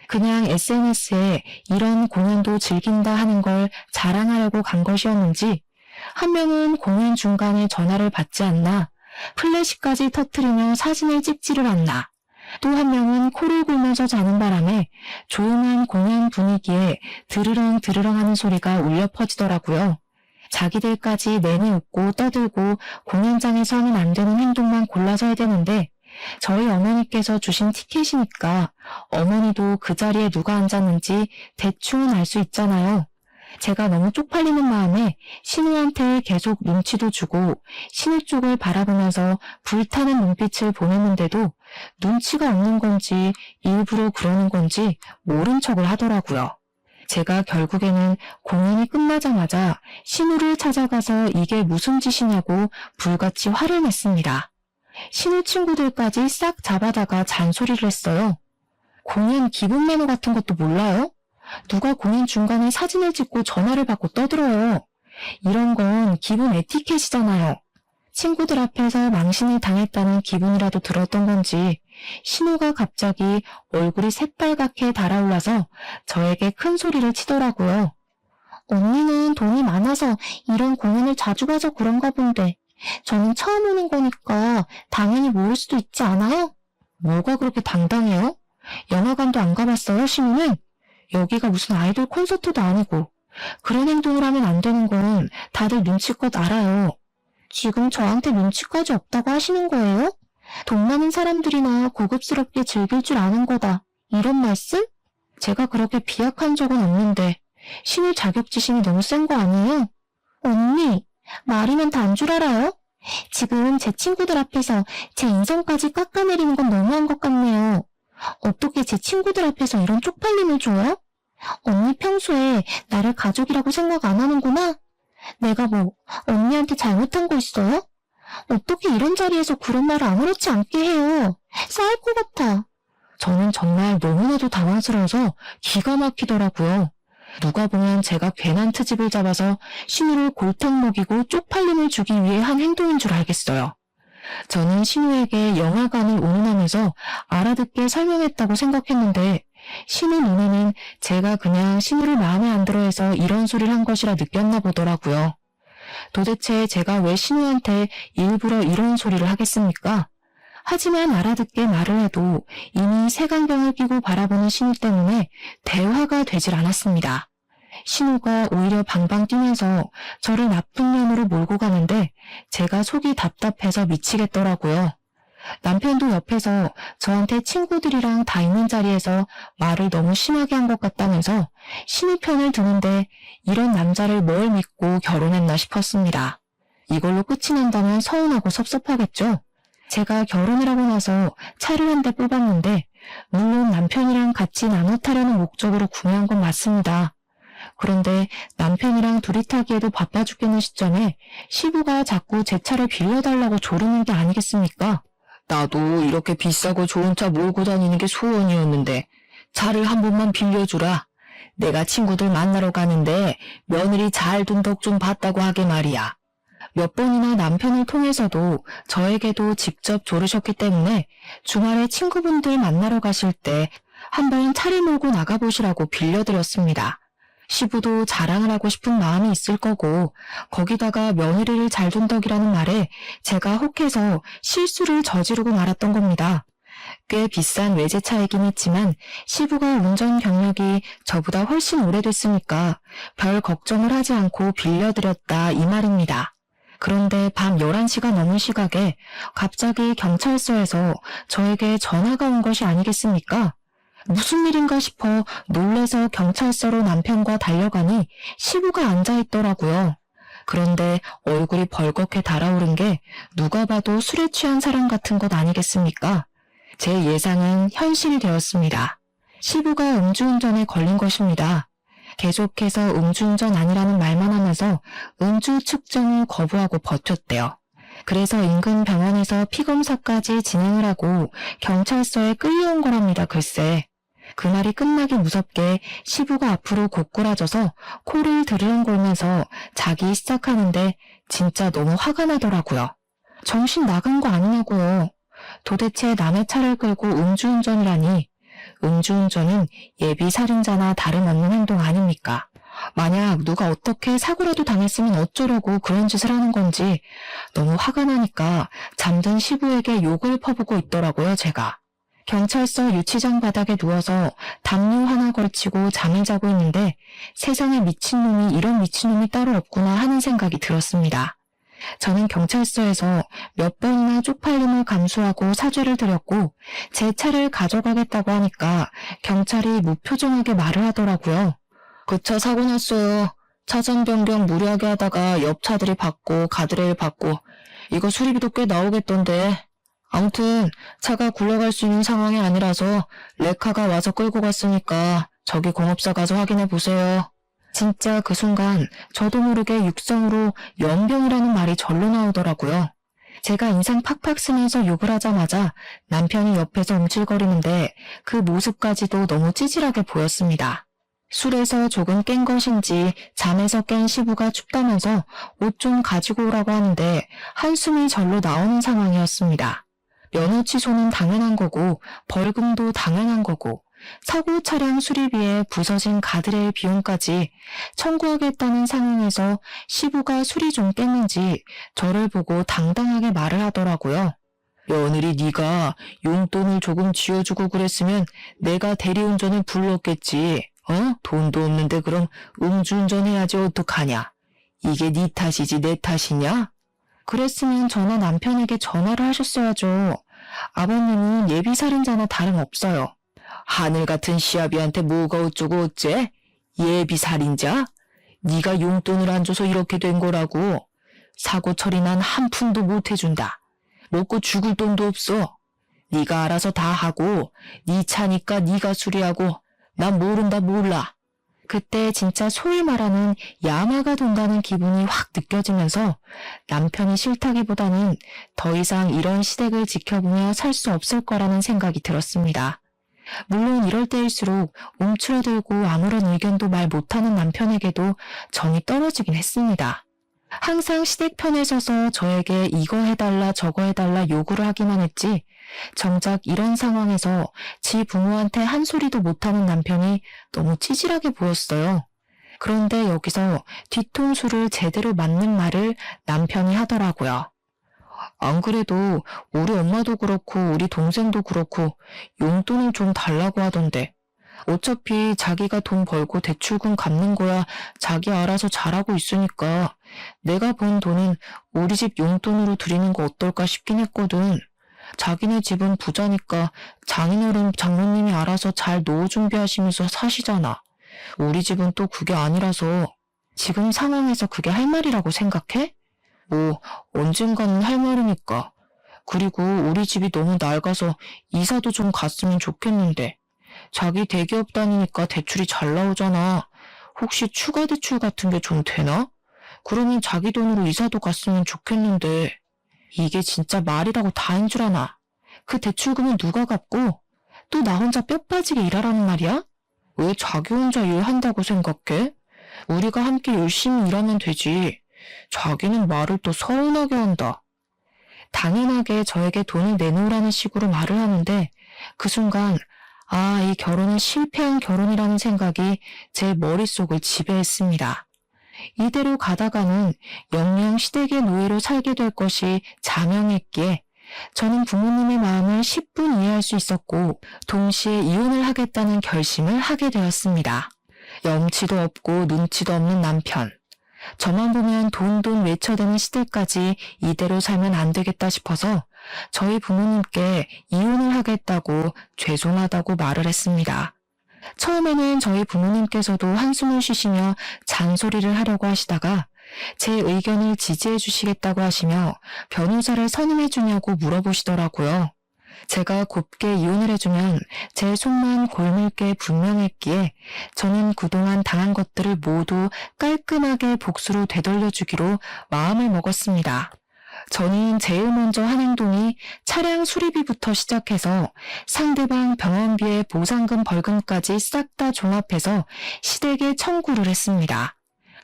그냥 SNS에 이런 공연도 즐긴다 하는 걸 자랑하려고 간 것이었는지 한 명은 공연 중간에 전화를 받지 않나, 플래시까지 터뜨리며 사진을 찍지를 않나, 또 한 명은 코를 골면서 자는 바람에 조용한 공연 분위기에 드르렁 드르렁 하는 소리가 울려 퍼지더라고요. 자기들까지 내내 웃고 떠들고 공연장에서 하면 안 되는 행동만 골라서 해야 되는데 저희 어머니께서 주신 티켓이니까 어머니도 그 자리에 누가 앉았는지 대충은 알 수 있잖아요. 제가 너무 쪽팔리는 마음에 신우한테 계속 눈치도 주고 신우 쪽을 바라보면서 불타는 눈빛을 보냈는데도 눈치가 없는 건지 일부러 그러는 건지 모른 척을 하더라고요. 제가 결국에는 공연이 끝나자마자 신우를 찾아가서 이게 무슨 짓이냐고 불같이 화를 냈습니다. 신우 친구들까지 싹 잡아다가 잔소리를 했어요. 공연 기본 매너 같은 것도 몰라요? 누가 공연 중간에 사진을 찍고 전화를 받고 떠들어요. 이런 건 기본 에티켓이잖아요. 친구들 앞에서 망신을 당했다는 기분이라도 들었던 건지 신우가 갑자기 얼굴이 새빨갛게 달아올라서 저에게 큰 소리를 치더라고요. 언니는 돈이 많아서 이런 공연을 자주 가서 그런가 본데 저는 처음 오는 거니까 당연히 모를 수도 있지 않아요? 뭐가 그렇게 당당해요? 영화관도 안 가봤어요, 신우는? 여기가 무슨 아이돌 콘서트도 아니고 그런 행동을 하면 안 되는 건 다들 눈치껏 알아요. 지금 저한테 눈치까지 없다고 하시는 거예요? 돈 많은 사람들이나 고급스럽게 즐길 줄 아는 거다. 이런 말씀? 제가 그렇게 비약한 적은 없는데 신우 자격지심이 너무 센 거 아니에요? 언니, 말이면 단 줄 알아요? 지금 제 친구들 앞에서 제 인성까지 깎아내리는 건 너무한 것 같네요. 어떻게 제 친구들 앞에서 이런 쪽팔림을 줘요? 언니 평소에 나를 가족이라고 생각 안 하는구나? 내가 뭐 언니한테 잘못한 거 있어요? 어떻게 이런 자리에서 그런 말을 아무렇지 않게 해요? 싸울 것 같아. 저는 정말 너무나도 당황스러워서 기가 막히더라고요. 누가 보면 제가 괜한 트집을 잡아서 신우를 골탕 먹이고 쪽팔림을 주기 위해 한 행동인 줄 알겠어요. 저는 신우에게 영화관을 운운하면서 알아듣게 설명했다고 생각했는데 신우 눈에는 제가 그냥 신우를 마음에 안 들어해서 이런 소리를 한 것이라 느꼈나 보더라고요. 도대체 제가 왜 신우한테 일부러 이런 소리를 하겠습니까? 하지만 알아듣게 말을 해도 이미 색안경을 끼고 바라보는 신우 때문에 대화가 되질 않았습니다. 신우가 오히려 방방 뛰면서 저를 나쁜 면으로 몰고 가는데 제가 속이 답답해서 미치겠더라고요. 남편도 옆에서 저한테 친구들이랑 다 있는 자리에서 말을 너무 심하게 한 것 같다면서 신우 편을 드는데 이런 남자를 뭘 믿고 결혼했나 싶었습니다. 이걸로 끝이 난다면 서운하고 섭섭하겠죠? 제가 결혼을 하고 나서 차를 한 대 뽑았는데 물론 남편이랑 같이 나눠 타려는 목적으로 구매한 건 맞습니다. 그런데 남편이랑 둘이 타기에도 바빠 죽겠는 시점에 시부가 자꾸 제 차를 빌려달라고 조르는 게 아니겠습니까? 나도 이렇게 비싸고 좋은 차 몰고 다니는 게 소원이었는데 차를 한 번만 빌려주라. 내가 친구들 만나러 가는데 며느리 잘 둔 덕 좀 봤다고 하게 말이야. 몇 번이나 남편을 통해서도 저에게도 직접 조르셨기 때문에 주말에 친구분들 만나러 가실 때 한번 차를 몰고 나가보시라고 빌려드렸습니다. 시부도 자랑을 하고 싶은 마음이 있을 거고 거기다가 며느리를 잘 둔 덕이라는 말에 제가 혹해서 실수를 저지르고 말았던 겁니다. 꽤 비싼 외제차이긴 했지만 시부가 운전 경력이 저보다 훨씬 오래됐으니까 별 걱정을 하지 않고 빌려드렸다 이 말입니다. 그런데 밤 11시가 넘은 시각에 갑자기 경찰서에서 저에게 전화가 온 것이 아니겠습니까? 무슨 일인가 싶어 놀래서 경찰서로 남편과 달려가니 시부가 앉아있더라고요. 그런데 얼굴이 벌겋게 달아오른 게 누가 봐도 술에 취한 사람 같은 것 아니겠습니까? 제 예상은 현실이 되었습니다. 시부가 음주운전에 걸린 것입니다. 계속해서 음주운전 아니라는 말만 하면서 음주 측정을 거부하고 버텼대요. 그래서 인근 병원에서 피검사까지 진행을 하고 경찰서에 끌려온 거랍니다. 글쎄. 그 말이 끝나기 무섭게 시부가 앞으로 고꾸라져서 코를 드르렁거리면서 자기 시작하는데 진짜 너무 화가 나더라고요. 정신 나간 거 아니냐고요. 도대체 남의 차를 끌고 음주운전이라니. 음주운전은 예비 살인자나 다름없는 행동 아닙니까? 만약 누가 어떻게 사고라도 당했으면 어쩌려고 그런 짓을 하는 건지 너무 화가 나니까 잠든 시부에게 욕을 퍼붓고 있더라고요, 제가. 경찰서 유치장 바닥에 누워서 담요 하나 걸치고 잠을 자고 있는데 세상에 미친놈이 이런 미친놈이 따로 없구나 하는 생각이 들었습니다. 저는 경찰서에서 몇 번이나 쪽팔림을 감수하고 사죄를 드렸고 제 차를 가져가겠다고 하니까 경찰이 무표정하게 말을 하더라고요. 그 차 사고 났어요. 차선 변경 무리하게 하다가 옆 차들이 받고 가드레일 받고 이거 수리비도 꽤 나오겠던데. 아무튼 차가 굴러갈 수 있는 상황이 아니라서 레카가 와서 끌고 갔으니까 저기 공업사 가서 확인해 보세요. 진짜 그 순간 저도 모르게 육성으로 연병이라는 말이 절로 나오더라고요. 제가 인상 팍팍 쓰면서 욕을 하자마자 남편이 옆에서 움찔거리는데 그 모습까지도 너무 찌질하게 보였습니다. 술에서 조금 깬 것인지 잠에서 깬 시부가 춥다면서 옷 좀 가지고 오라고 하는데 한숨이 절로 나오는 상황이었습니다. 면허 취소는 당연한 거고 벌금도 당연한 거고 사고 차량 수리비에 부서진 가드레일 비용까지 청구하겠다는 상황에서 시부가 술이 좀 깼는지 저를 보고 당당하게 말을 하더라고요. 며느리 네가 용돈을 조금 쥐어주고 그랬으면 내가 대리운전을 불렀겠지. 돈도 없는데 그럼 음주운전 해야지 어떡하냐. 이게 네 탓이지 내 탓이냐? 그랬으면 저나 남편에게 전화를 하셨어야죠. 아버님은 예비살인자나 다름없어요. 하늘 같은 시아비한테 뭐가 어쩌고 어째? 예비살인자? 네가 용돈을 안 줘서 이렇게 된 거라고. 사고 처리 난 한 푼도 못 해준다. 먹고 죽을 돈도 없어. 네가 알아서 다 하고 네 차니까 네가 수리하고 난 모른다 몰라. 그때 진짜 소위 말하는 야마가 돈다는 기분이 확 느껴지면서 남편이 싫다기보다는 더 이상 이런 시댁을 지켜보며 살 수 없을 거라는 생각이 들었습니다. 물론 이럴 때일수록 움츠러들고 아무런 의견도 말 못하는 남편에게도 정이 떨어지긴 했습니다. 항상 시댁 편에 서서 저에게 이거 해달라 저거 해달라 요구를 하기만 했지 정작 이런 상황에서 지 부모한테 한 소리도 못하는 남편이 너무 찌질하게 보였어요. 그런데 여기서 뒤통수를 제대로 맞는 말을 남편이 하더라고요. 안 그래도 우리 엄마도 그렇고 우리 동생도 그렇고 용돈을 좀 달라고 하던데 어차피 자기가 돈 벌고 대출금 갚는 거야 자기 알아서 잘하고 있으니까 내가 번 돈은 우리 집 용돈으로 드리는 거 어떨까 싶긴 했거든. 자기네 집은 부자니까 장인어른 장모님이 알아서 잘 노후 준비하시면서 사시잖아. 우리 집은 또 그게 아니라서 지금 상황에서 그게 할 말이라고 생각해? 뭐 언젠가는 할 말이니까. 그리고 우리 집이 너무 낡아서 이사도 좀 갔으면 좋겠는데 자기 대기업 다니니까 대출이 잘 나오잖아. 혹시 추가 대출 같은 게 좀 되나? 그러면 자기 돈으로 이사도 갔으면 좋겠는데 이게 진짜 말이라고 다인 줄 아나. 그 대출금은 누가 갚고 또 나 혼자 뼈 빠지게 일하라는 말이야? 왜 자기 혼자 일한다고 생각해? 우리가 함께 열심히 일하면 되지. 자기는 말을 또 서운하게 한다. 당연하게 저에게 돈을 내놓으라는 식으로 말을 하는데 그 순간 이 결혼은 실패한 결혼이라는 생각이 제 머릿속을 지배했습니다. 이대로 가다가는 영영 시댁의 노예로 살게 될 것이 자명했기에 저는 부모님의 마음을 10분 이해할 수 있었고 동시에 이혼을 하겠다는 결심을 하게 되었습니다. 염치도 없고 눈치도 없는 남편. 저만 보면 돈 외쳐대는 시댁까지 이대로 살면 안 되겠다 싶어서 저희 부모님께 이혼을 하겠다고 죄송하다고 말을 했습니다. 처음에는 저희 부모님께서도 한숨을 쉬시며 잔소리를 하려고 하시다가 제 의견을 지지해 주시겠다고 하시며 변호사를 선임해 주냐고 물어보시더라고요. 제가 곱게 이혼을 해주면 제 속만 골물 게 분명했기에 저는 그동안 당한 것들을 모두 깔끔하게 복수로 되돌려주기로 마음을 먹었습니다. 저는 제일 먼저 한 행동이 차량 수리비부터 시작해서 상대방 병원비의 보상금 벌금까지 싹 다 종합해서 시댁에 청구를 했습니다.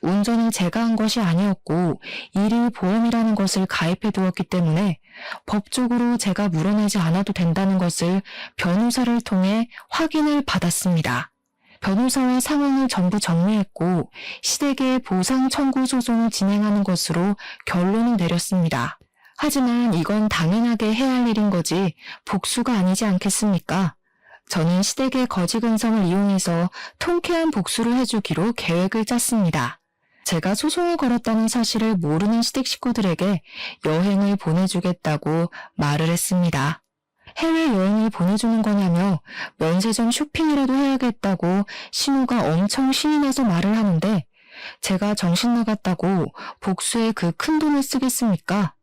운전은 제가 한 것이 아니었고 일일 보험이라는 것을 가입해 두었기 때문에 법적으로 제가 물어내지 않아도 된다는 것을 변호사를 통해 확인을 받았습니다. 변호사와 상황을 전부 정리했고 시댁에 보상 청구 소송을 진행하는 것으로 결론을 내렸습니다. 하지만 이건 당연하게 해야 할 일인 거지 복수가 아니지 않겠습니까? 저는 시댁의 거지 근성을 이용해서 통쾌한 복수를 해주기로 계획을 짰습니다. 제가 소송을 걸었다는 사실을 모르는 시댁 식구들에게 여행을 보내주겠다고 말을 했습니다. 해외여행을 보내주는 거냐며 면세점 쇼핑이라도 해야겠다고 신우가 엄청 신이 나서 말을 하는데 제가 정신 나갔다고 복수에 그 큰 돈을 쓰겠습니까?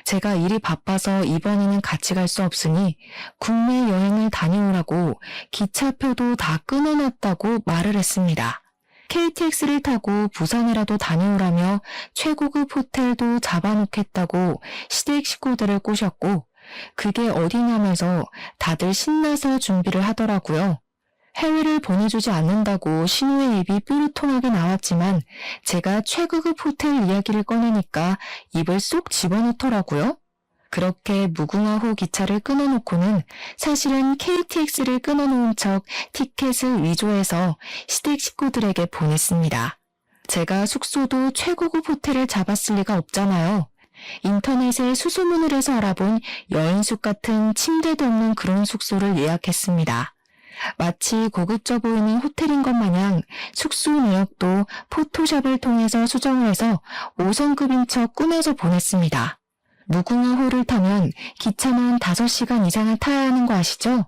제가 일이 바빠서 이번에는 같이 갈 수 없으니 국내 여행을 다녀오라고 기차표도 다 끊어놨다고 말을 했습니다. KTX를 타고 부산이라도 다녀오라며 최고급 호텔도 잡아놓겠다고 시댁 식구들을 꼬셨고 그게 어디냐면서 다들 신나서 준비를 하더라고요. 해외를 보내주지 않는다고 신우의 입이 뾰루통하게 나왔지만 제가 최고급 호텔 이야기를 꺼내니까 입을 쏙 집어넣더라고요. 그렇게 무궁화호 기차를 끊어놓고는 사실은 KTX를 끊어놓은 척 티켓을 위조해서 시댁 식구들에게 보냈습니다. 제가 숙소도 최고급 호텔을 잡았을 리가 없잖아요. 인터넷에 수소문을 해서 알아본 여인숙 같은 침대도 없는 그런 숙소를 예약했습니다. 마치 고급져 보이는 호텔인 것 마냥 숙소 내역도 포토샵을 통해서 수정을 해서 5성급인 척 꾸며서 보냈습니다. 무궁화호를 타면 기차만 5시간 이상을 타야 하는 거 아시죠?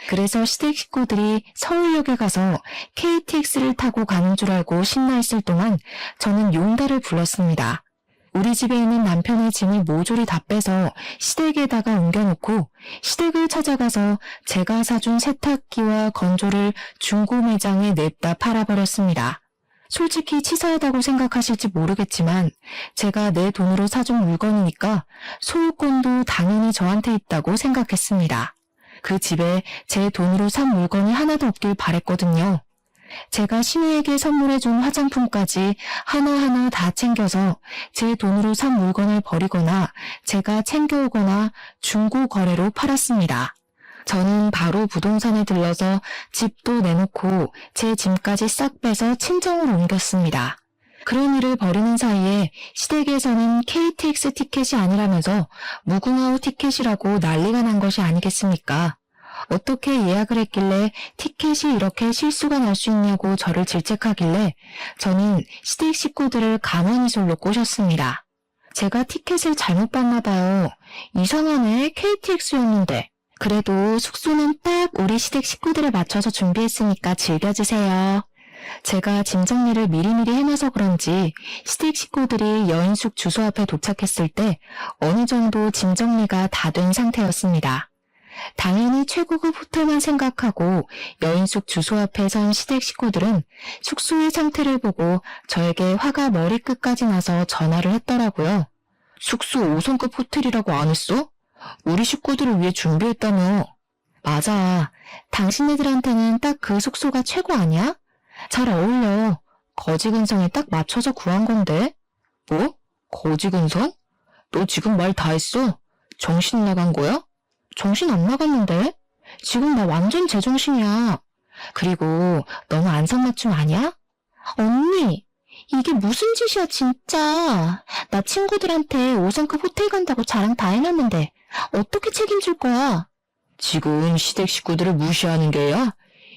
그래서 시댁 식구들이 서울역에 가서 KTX를 타고 가는 줄 알고 신나 있을 동안 저는 용달을 불렀습니다. 우리 집에 있는 남편의 짐을 모조리 다 빼서 시댁에다가 옮겨놓고 시댁을 찾아가서 제가 사준 세탁기와 건조를 중고 매장에 냅다 팔아버렸습니다. 솔직히 치사하다고 생각하실지 모르겠지만 제가 내 돈으로 사준 물건이니까 소유권도 당연히 저한테 있다고 생각했습니다. 그 집에 제 돈으로 산 물건이 하나도 없길 바랬거든요. 제가 신우에게 선물해준 화장품까지 하나하나 다 챙겨서 제 돈으로 산 물건을 버리거나 제가 챙겨오거나 중고 거래로 팔았습니다. 저는 바로 부동산에 들러서 집도 내놓고 제 짐까지 싹 빼서 친정으로 옮겼습니다. 그런 일을 벌이는 사이에 시댁에서는 KTX 티켓이 아니라면서 무궁화호 티켓이라고 난리가 난 것이 아니겠습니까? 어떻게 예약을 했길래 티켓이 이렇게 실수가 날 수 있냐고 저를 질책하길래 저는 시댁 식구들을 가만히솔로 꼬셨습니다. 제가 티켓을 잘못 봤나 봐요. 이상하네, KTX였는데. 그래도 숙소는 딱 우리 시댁 식구들에 맞춰서 준비했으니까 즐겨주세요. 제가 짐 정리를 미리미리 해놔서 그런지 시댁 식구들이 여인숙 주소 앞에 도착했을 때 어느 정도 짐 정리가 다 된 상태였습니다. 당연히 최고급 호텔만 생각하고 여인숙 주소 앞에 선 시댁 식구들은 숙소의 상태를 보고 저에게 화가 머리끝까지 나서 전화를 했더라고요. 숙소 5성급 호텔이라고 안 했어? 우리 식구들을 위해 준비했다며. 맞아. 당신네들한테는 딱 그 숙소가 최고 아니야? 잘 어울려. 거지 근성에 딱 맞춰서 구한 건데. 뭐? 거지 근성? 너 지금 말 다 했어? 정신 나간 거야? 정신 안 나갔는데? 지금 나 완전 제정신이야. 그리고 너무 안성맞춤 아니야? 언니, 이게 무슨 짓이야 진짜. 나 친구들한테 5성급 호텔 간다고 자랑 다 해놨는데 어떻게 책임질 거야? 지금 시댁 식구들을 무시하는 게야?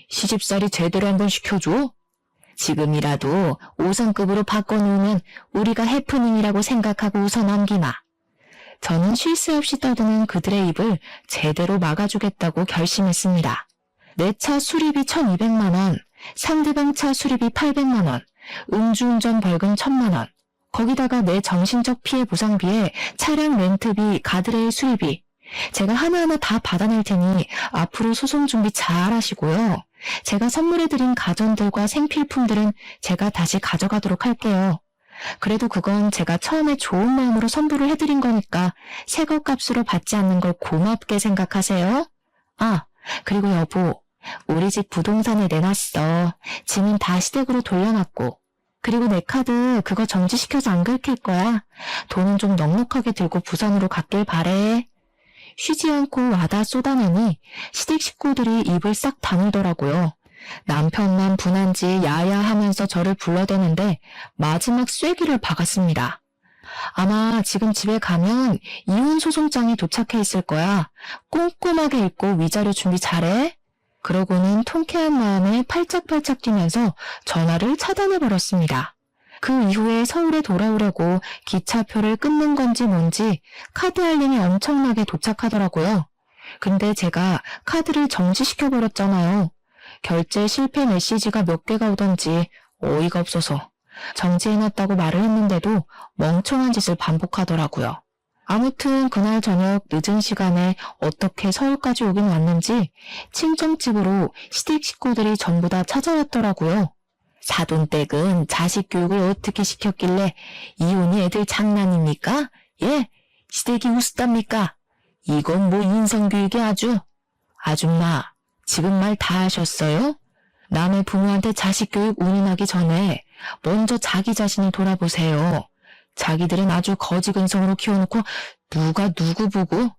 시집살이 제대로 한번 시켜줘. 지금이라도 5성급으로 바꿔놓으면 우리가 해프닝이라고 생각하고 웃어 넘기마. 저는 쉴 새 없이 떠드는 그들의 입을 제대로 막아주겠다고 결심했습니다. 내 차 수리비 1,200만 원, 상대방 차 수리비 800만 원, 음주운전 벌금 1,000만 원, 거기다가 내 정신적 피해 보상비에 차량 렌트비, 가드레일 수리비, 제가 하나하나 다 받아낼 테니 앞으로 소송 준비 잘 하시고요. 제가 선물해드린 가전들과 생필품들은 제가 다시 가져가도록 할게요. 그래도 그건 제가 처음에 좋은 마음으로 선물을 해드린 거니까 새 것 값으로 받지 않는 걸 고맙게 생각하세요. 아, 그리고 여보, 우리 집 부동산에 내놨어. 짐은 다 시댁으로 돌려놨고. 그리고 내 카드 그거 정지시켜서 안 긁힐 거야. 돈은 좀 넉넉하게 들고 부산으로 갔길 바래. 쉬지 않고 와다 쏟아내니 시댁 식구들이 입을 싹 다물더라고요. 남편만 분한지 야야 하면서 저를 불러대는데 마지막 쐐기를 박았습니다. 아마 지금 집에 가면 이혼 소송장이 도착해 있을 거야. 꼼꼼하게 읽고 위자료 준비 잘해. 그러고는 통쾌한 마음에 팔짝팔짝 뛰면서 전화를 차단해버렸습니다. 그 이후에 서울에 돌아오려고 기차표를 끊는 건지 뭔지 카드 알림이 엄청나게 도착하더라고요. 근데 제가 카드를 정지시켜버렸잖아요. 결제 실패 메시지가 몇 개가 오던지 어이가 없어서 정지해놨다고 말을 했는데도 멍청한 짓을 반복하더라고요. 아무튼 그날 저녁 늦은 시간에 어떻게 서울까지 오긴 왔는지 친정집으로 시댁 식구들이 전부 다 찾아왔더라고요. 사돈댁은 자식 교육을 어떻게 시켰길래 이혼이 애들 장난입니까? 예? 시댁이 우습답니까? 이건 뭐 인성교육이 아주. 아줌마, 지금 말 다 하셨어요? 남의 부모한테 자식 교육 운운하기 전에 먼저 자기 자신을 돌아보세요. 자기들은 아주 거지근성으로 키워놓고 누가 누구 보고?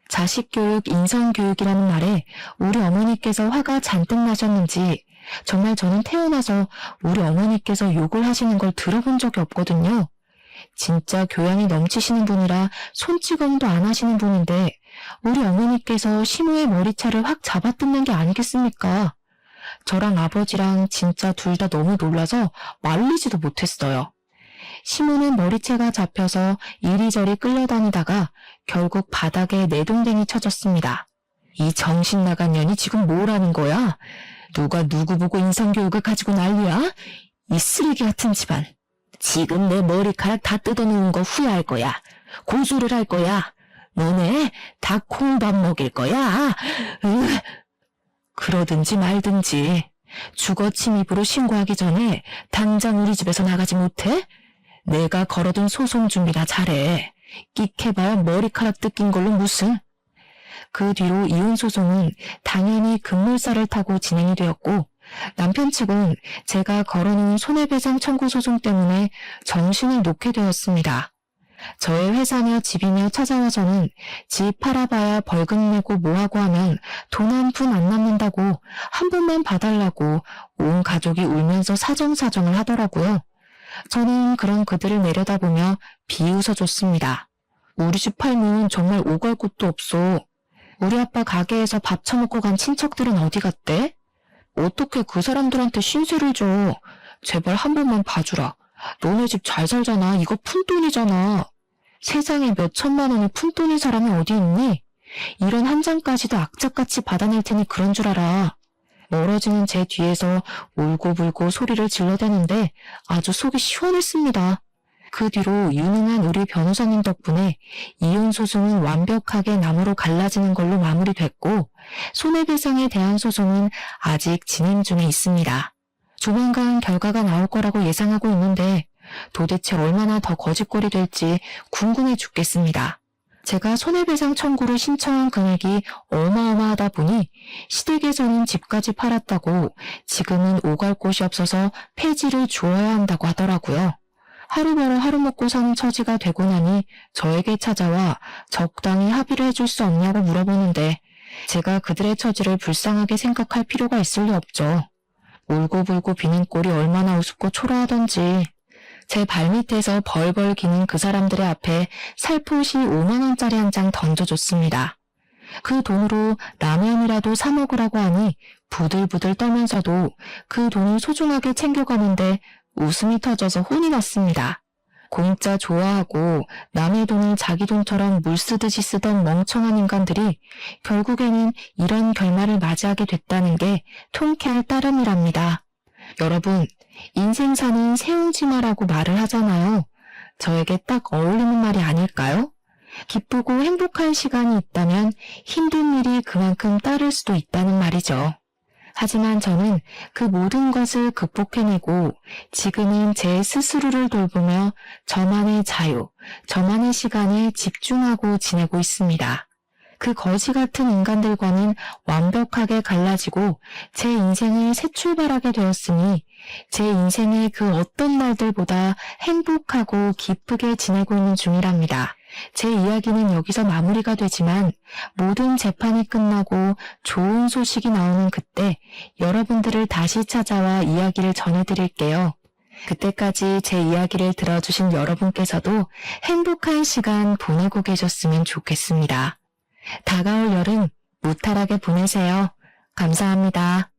자식 교육, 인성 교육이라는 말에 우리 어머니께서 화가 잔뜩 나셨는지 정말 저는 태어나서 우리 어머니께서 욕을 하시는 걸 들어본 적이 없거든요. 진짜 교양이 넘치시는 분이라 손찌검도 안 하시는 분인데 우리 어머니께서 시모의 머리채를 확 잡아뜯는 게 아니겠습니까? 저랑 아버지랑 진짜 둘 다 너무 놀라서 말리지도 못했어요. 시모는 머리채가 잡혀서 이리저리 끌려다니다가 결국 바닥에 내동댕이 쳐졌습니다. 이 정신 나간 년이 지금 뭘 하는 거야? 누가 누구 보고 인성교육을 가지고 난리야? 이 쓰레기 같은 집안. 지금 내 머리카락 다 뜯어놓은 거 후회할 거야. 고소를 할 거야. 너네 다 콩밥 먹일 거야. 그러든지 말든지. 주거 침입으로 신고하기 전에 당장 우리 집에서 나가지 못해? 내가 걸어둔 소송 준비나 잘해. 끽해봐야 머리카락 뜯긴 걸로 무슨. 그 뒤로 이혼 소송은 당연히 급물살을 타고 진행이 되었고 남편 측은 제가 걸어놓은 손해배상 청구 소송 때문에 정신을 놓게 되었습니다. 저의 회사며 집이며 찾아와서는 집 팔아봐야 벌금 내고 뭐하고 하면 돈 한 푼 안 남는다고 한 번만 봐달라고 온 가족이 울면서 사정사정을 하더라고요. 저는 그런 그들을 내려다보며 비웃어줬습니다. 우리 집 팔면 정말 오갈 곳도 없어. 우리 아빠 가게에서 밥 처먹고 간 친척들은 어디 갔대? 어떻게 그 사람들한테 신세를 줘. 제발 한 번만 봐주라. 너네 집 잘 살잖아. 이거 푼돈이잖아. 세상에 몇 천만 원이 푼돈인 사람이 어디 있니? 이런 한 장까지도 악착같이 받아낼 테니 그런 줄 알아. 멀어지는 제 뒤에서 울고불고 소리를 질러대는데 아주 속이 시원했습니다. 그 뒤로 유능한 우리 변호사님 덕분에 이혼 소송은 완벽하게 나무로 갈라지는 걸로 마무리됐고 손해배상에 대한 소송은 아직 진행 중에 있습니다. 조만간 결과가 나올 거라고 예상하고 있는데 도대체 얼마나 더 거짓골이 될지 궁금해 죽겠습니다. 제가 손해배상 청구를 신청한 금액이 어마어마하다 보니 시댁에서는 집까지 팔았다고 지금은 오갈 곳이 없어서 폐지를 주어야 한다고 하더라고요. 하루 벌어 하루 먹고 사는 처지가 되고 나니 저에게 찾아와 적당히 합의를 해줄 수 없냐고 물어보는데 제가 그들의 처지를 불쌍하게 생각할 필요가 있을 리 없죠. 울고불고 비는 꼴이 얼마나 우습고 초라하던지. 제 발밑에서 벌벌 기는 그 사람들의 앞에 살포시 5만 원짜리 한 장 던져줬습니다. 그 돈으로 라면이라도 사 먹으라고 하니 부들부들 떨면서도 그 돈을 소중하게 챙겨가는데 웃음이 터져서 혼이 났습니다. 공짜 좋아하고 남의 돈을 자기 돈처럼 물 쓰듯이 쓰던 멍청한 인간들이 결국에는 이런 결말을 맞이하게 됐다는 게 통쾌할 따름이랍니다. 여러분, 인생사는 세옹지마라고 말을 하잖아요. 저에게 딱 어울리는 말이 아닐까요? 기쁘고 행복한 시간이 있다면 힘든 일이 그만큼 따를 수도 있다는 말이죠. 하지만 저는 그 모든 것을 극복해내고 지금은 제 스스로를 돌보며 저만의 자유, 저만의 시간에 집중하고 지내고 있습니다. 그 거지 같은 인간들과는 완벽하게 갈라지고 제 인생을 새 출발하게 되었으니 제 인생의 그 어떤 날들보다 행복하고 기쁘게 지내고 있는 중이랍니다. 제 이야기는 여기서 마무리가 되지만 모든 재판이 끝나고 좋은 소식이 나오는 그때 여러분들을 다시 찾아와 이야기를 전해드릴게요. 그때까지 제 이야기를 들어주신 여러분께서도 행복한 시간 보내고 계셨으면 좋겠습니다. 다가올 여름 무탈하게 보내세요. 감사합니다.